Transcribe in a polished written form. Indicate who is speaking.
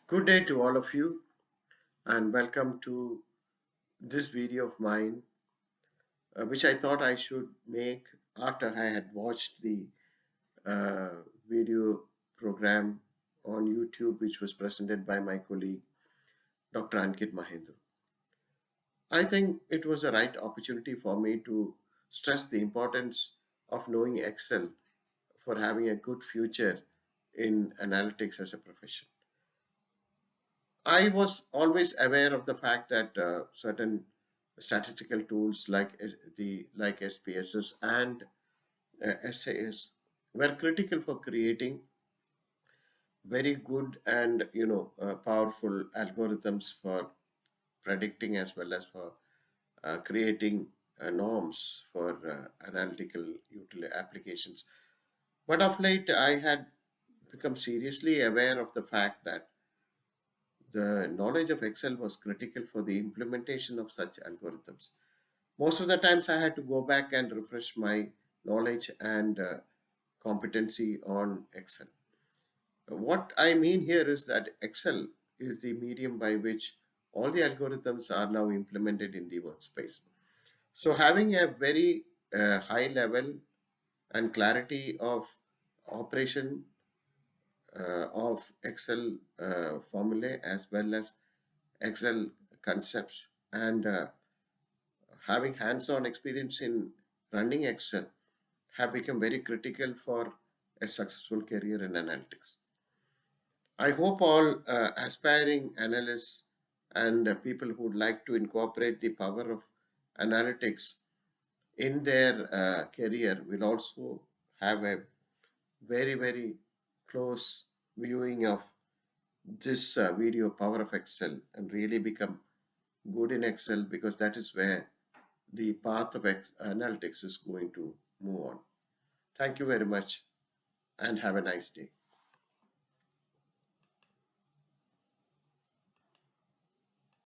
Speaker 1: Good day to all of you, and welcome to this video of mine, which I thought I should make after I had watched the uh, video program on YouTube, which was presented by my colleague, Dr. Ankit Mahendra. I think it was a right opportunity for me to stress the importance of knowing Excel for having a good future in analytics as a profession. I was always aware of the fact that certain statistical tools like SPSS and SAS were critical for creating very good and powerful algorithms for predicting as well as for creating norms for analytical applications. But of late, I had become seriously aware of the fact that the knowledge of Excel was critical for the implementation of such algorithms. Most of the times, I had to go back and refresh my knowledge and competency on Excel. What I mean here is that Excel is the medium by which all the algorithms are now implemented in the workspace. So, having a very high level and clarity of operation of Excel formulae as well as Excel concepts and having hands-on experience in running Excel have become very critical for a successful career in analytics. I hope all aspiring analysts and people who would like to incorporate the power of analytics in their career will also have a very close viewing of this video power of Excel and really become good in Excel, because that is where the path of analytics is going to move on. Thank you very much and have a nice day.